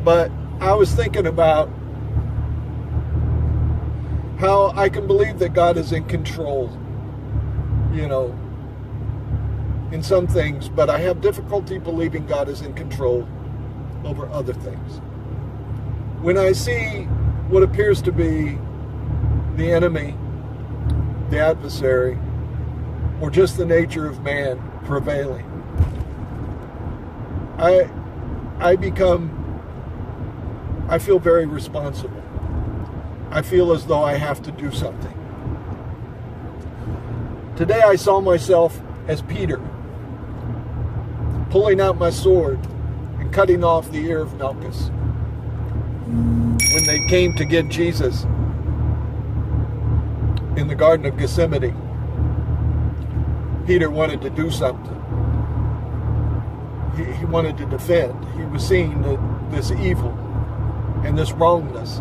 But I was thinking about how I can believe that God is in control, in some things, but I have difficulty believing God is in control over other things. When I see what appears to be the enemy, the adversary, or just the nature of man prevailing, I feel very responsible. I feel as though I have to do something. Today I saw myself as Peter, pulling out my sword and cutting off the ear of Malchus. When they came to get Jesus in the Garden of Gethsemane, Peter wanted to do something. He wanted to defend. He was seeing this evil and this wrongness,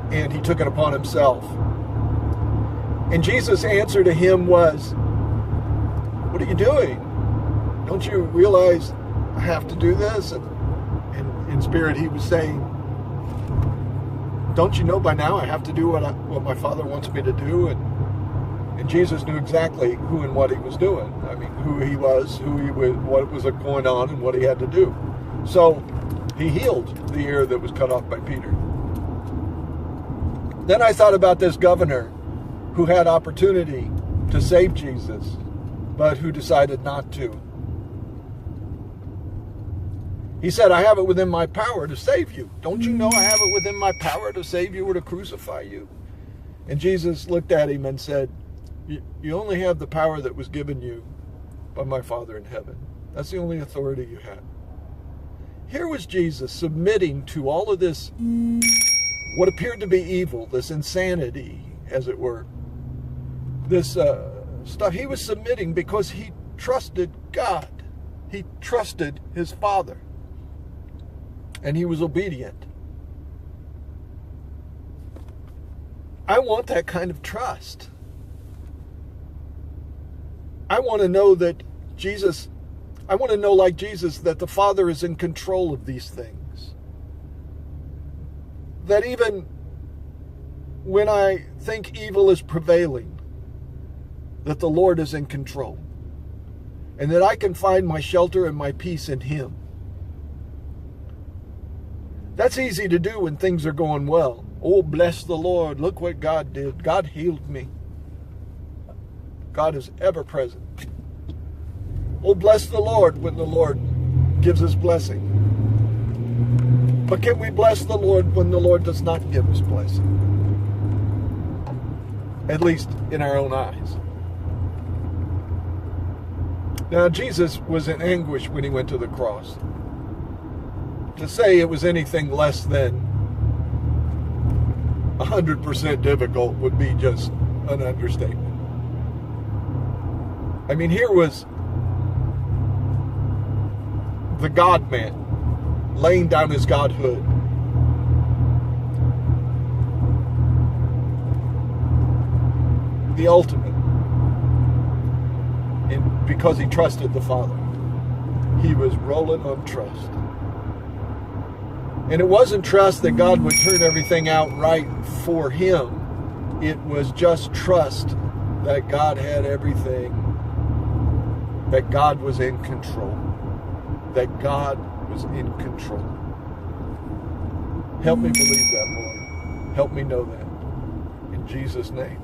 and he took it upon himself. And Jesus' answer to him was, "What are you doing? Don't you realize I have to do this?" And in spirit he was saying, "Don't you know by now I have to do what my Father wants me to do?" And Jesus knew exactly who and what he was doing. I mean, who he was, what was going on, and what he had to do. So he healed the ear that was cut off by Peter. Then I thought about this governor who had opportunity to save Jesus, but who decided not to. He said, "I have it within my power to save you. Don't you know I have it within my power to save you or to crucify you?" And Jesus looked at him and said, "You only have the power that was given you by my Father in heaven. That's the only authority you have." Here was Jesus submitting to all of this, what appeared to be evil, this insanity, as it were, this stuff. He was submitting because he trusted God. He trusted his Father. And he was obedient. I want that kind of trust. I want to know that I want to know, like Jesus, that the Father is in control of these things. That even when I think evil is prevailing, that the Lord is in control. And that I can find my shelter and my peace in him. That's easy to do when things are going well. Oh, bless the Lord. Look what God did. God healed me. God is ever present. Oh, bless the Lord when the Lord gives us blessing. But can we bless the Lord when the Lord does not give us blessing? At least in our own eyes. Now, Jesus was in anguish when he went to the cross. To say it was anything less than 100% difficult would be just an understatement. I mean, here was the God-man laying down his godhood. The ultimate. And because he trusted the Father, he was rolling on trust. And it wasn't trust that God would turn everything out right for him. It was just trust that God had everything, that God was in control, that God was in control. Help me believe that, Lord. Help me know that. In Jesus' name.